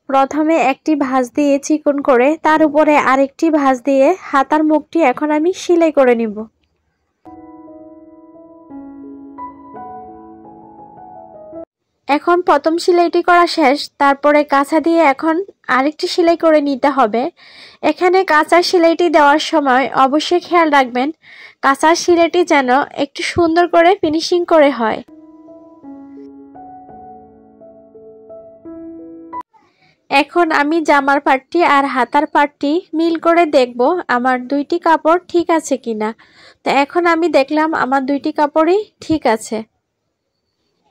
প্রথমে একটি ভাঁজ দিয়ে চিকন করে তার উপরে আরেকটি ভাঁজ দিয়ে হাতার মুখটি এখন আমি সেলাই করে নিব। এখন প্রথম সেলাইটি করা শেষ, তারপরে কাঁচা দিয়ে এখন আরেকটি সেলাই করে নিতে হবে। এখানে কাঁচা সেলাইটি দেওয়ার সময় অবশ্যই খেয়াল রাখবেন কাঁচা সেলাইটি যেন একটু সুন্দর করে ফিনিশিং করে হয়। এখন আমি জামার পাটটি আর হাতার পাটটি মিল করে দেখব আমার দুইটি কাপড় ঠিক আছে কিনা। তো এখন আমি দেখলাম আমার দুইটি কাপড়ই ঠিক আছে।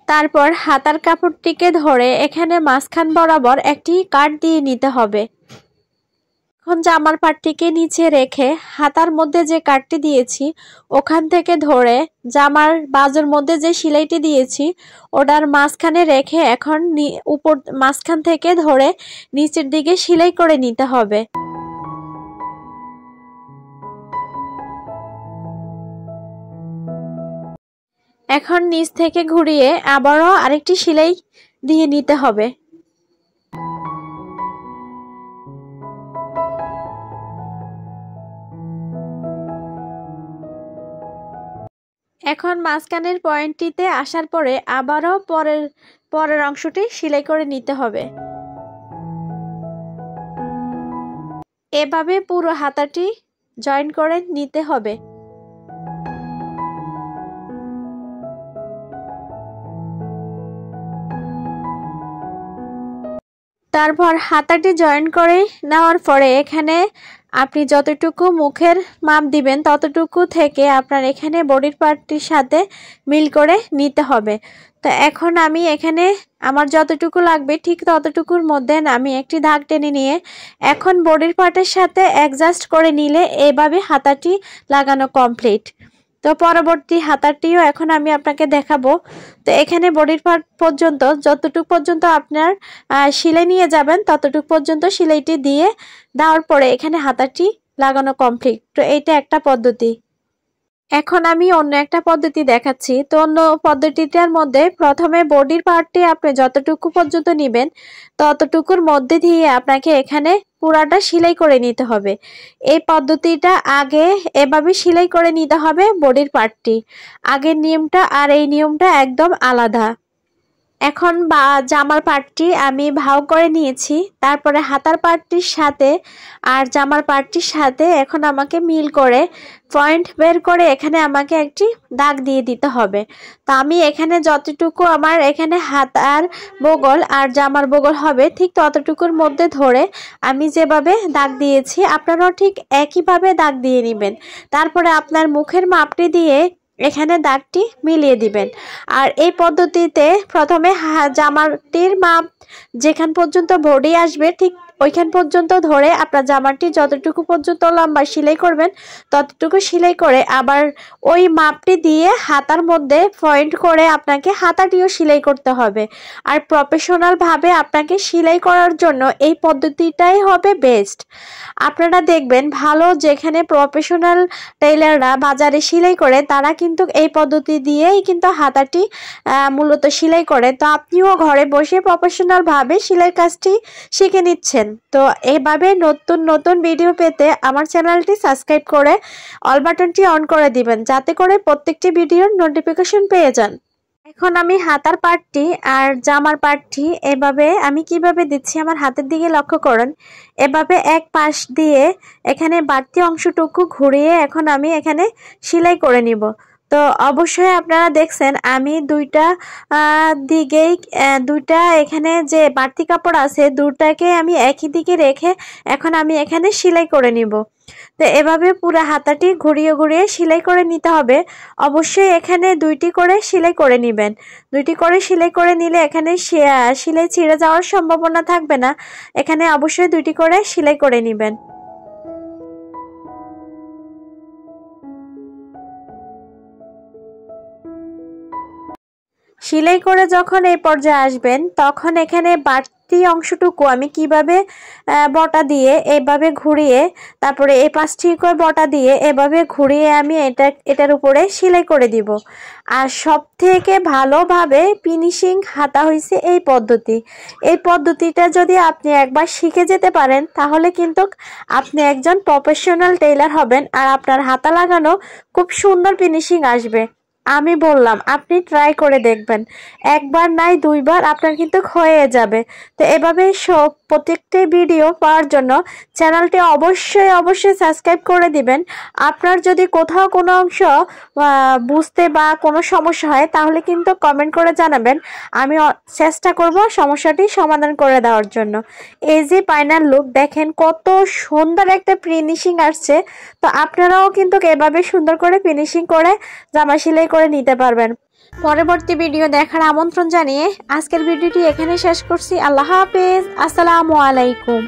তারপর হাতার কাপড়টিকে ধরে এখানে মাঝখান বরাবর একটি কাট দিয়ে নিতে হবে। এখন জামার পাটটিকে নিচে রেখে হাতার মধ্যে যে কাটটি দিয়েছি ওখান থেকে ধরে জামার বাজুর মধ্যে যে সেলাইটি দিয়েছি ওটার মাঝখানে রেখে এখন উপর মাঝখান থেকে ধরে নিচের দিকে সেলাই করে নিতে হবে। এখন নিচ থেকে ঘুরিয়ে আবারও আরেকটি সেলাই দিয়ে নিতে হবে। এখন মাঝখানের পয়েন্টটিতে আসার পরে আবারও পরের অংশটি সেলাই করে নিতে হবে। এভাবে পুরো হাতাটি জয়েন করে নিতে হবে। তারপর হাতাটি জয়েন করে নেওয়ার পরে এখানে আপনি যতটুকু মুখের মাপ দিবেন ততটুকু থেকে আপনার এখানে বডির পার্টটির সাথে মিল করে নিতে হবে। তো এখন আমি এখানে আমার যতটুকু লাগবে ঠিক ততটুকুর মধ্যে আমি একটি দাগ টেনে নিয়ে এখন বডির পার্টের সাথে অ্যাডজাস্ট করে নিলে এভাবে হাতাটি লাগানো কমপ্লিট। তো পরবর্তী হাতাটিও এখন আমি আপনাকে দেখাবো। তো এখানে বডির পার্ট পর্যন্ত যতটুকু পর্যন্ত আপনার সেলাই নিয়ে যাবেন ততটুকু পর্যন্ত সেলাইটি দিয়ে দেওয়ার পরে এখানে হাতাটি লাগানো কমপ্লিট। তো এইটা একটা পদ্ধতি। এখন আমি অন্য একটা পদ্ধতি দেখাচ্ছি। তো অন্য পদ্ধতিটার মধ্যে প্রথমে বডির পার্টটি আপনি যতটুকু পর্যন্ত নেবেন ততটুকুর মধ্যে দিয়ে আপনাকে এখানে পুরাটা সেলাই করে নিতে হবে। এই পদ্ধতিটা আগে এভাবে সেলাই করে নিতে হবে বডির পার্টটি। আগের নিয়মটা আর এই নিয়মটা একদম আলাদা। এখন জামার পার্টটি আমি ভাও করে নিয়েছি, তারপরে হাতার পার্টটির সাথে আর জামার পার্টটির সাথে এখন আমাকে মিল করে পয়েন্ট বের করে এখানে আমাকে একটি দাগ দিয়ে দিতে হবে। তো আমি এখানে যতটুকু আমার এখানে হাতার বগল আর জামার বগল হবে ঠিক ততটুকুর মধ্যে ধরে আমি যেভাবে দাগ দিয়েছি আপনারাও ঠিক একইভাবে দাগ দিয়ে নেবেন। তারপরে আপনার মুখের মাপটি দিয়ে এখানে দাগটি মিলিয়ে দিবেন। আর এই পদ্ধতিতে প্রথমে জামাটির মাপ যেখান পর্যন্ত বডি আসবে ঠিক ওইখান পর্যন্ত ধরে আপনার জামাটি যতটুকু পর্যন্ত লম্বা সেলাই করবেন ততটুকু সেলাই করে আবার ওই মাপটি দিয়ে হাতার মধ্যে পয়েন্ট করে আপনাকে হাতাটিও সেলাই করতে হবে। আর প্রফেশনাল ভাবে আপনাকে সেলাই করার জন্য এই পদ্ধতিটাই হবে বেস্ট। আপনারা দেখবেন ভালো যেখানে প্রফেশনাল টেইলাররা বাজারে সেলাই করে তারা কিন্তু এই পদ্ধতি দিয়েই কিন্তু হাতাটি মূলত সেলাই করে। তো আপনিও ঘরে বসে প্রফেশনাল ভাবে সেলাই কাজটি শিখে নিচ্ছেন। তো এইভাবে নতুন নতুন ভিডিও পেতে আমার চ্যানেলটি সাবস্ক্রাইব করে অল বাটনটি অন করে দিবেন যাতে করে প্রত্যেকটি ভিডিওর নোটিফিকেশন পেয়ে যান। এখন আমি হাতার পার্টটি আর জামার পার্টটি এভাবে আমি কিভাবে দিচ্ছি আমার হাতের দিকে লক্ষ্য করুন। এভাবে এক পাশ দিয়ে এখানে বাড়তি অংশটুকু ঘুরিয়ে এখন আমি এখানে সেলাই করে নিব। তো অবশ্যই আপনারা দেখছেন আমি দুইটা দিকেই দুইটা এখানে যে বাড়তি কাপড় আছে দুটাকে আমি একই দিকে রেখে এখন আমি এখানে সেলাই করে নিব। তো এভাবে পুরো হাতাটি ঘুরিয়ে ঘুরিয়ে সেলাই করে নিতে হবে। অবশ্যই এখানে দুইটি করে সেলাই করে নেবেন। দুইটি করে সেলাই করে নিলে এখানে সেলাই ছিঁড়ে যাওয়ার সম্ভাবনা থাকবে না। এখানে অবশ্যই দুইটি করে সেলাই করে নেবেন। সেলাই করে যখন এই পর্যায়ে আসবেন তখন এখানে বাড়তি অংশটুকু আমি কিভাবে বটা দিয়ে এভাবে ঘুরিয়ে তারপরে এই পাশটি করে বটা দিয়ে এভাবে ঘুরিয়ে আমি এটার উপরে সেলাই করে দিব। আর সব থেকে ভালোভাবে ফিনিশিং হাতা হয়েছে এই পদ্ধতিটা যদি আপনি একবার শিখে যেতে পারেন তাহলে কিন্তু আপনি একজন প্রফেশনাল টেইলার হবেন আর আপনার হাতা লাগানো খুব সুন্দর ফিনিশিং আসবে। আমি বললাম আপনি ট্রাই করে দেখবেন, একবার নাই দুইবার আপনার কিন্তু হয়ে যাবে। তো এভাবে সব প্রত্যেকটা ভিডিও পাওয়ার জন্য চ্যানেলটি অবশ্যই সাবস্ক্রাইব করে দিবেন। আপনার যদি কোথাও কোনো অংশ বুঝতে বা কোনো সমস্যা হয় তাহলে কিন্তু কমেন্ট করে জানাবেন, আমি চেষ্টা করব সমস্যাটি সমাধান করে দেওয়ার জন্য। এই যে ফাইনাল লুক দেখেন কত সুন্দর একটা ফিনিশিং আসছে। তো আপনারাও কিন্তু এভাবে সুন্দর করে ফিনিশিং করে জামা সেলাই করে নিতে পারবেন। পরবর্তী ভিডিও দেখার আমন্ত্রণ জানিয়ে আজকের ভিডিওটি এখানে শেষ করছি। আল্লাহ হাফেজ, আসসালামু আলাইকুম।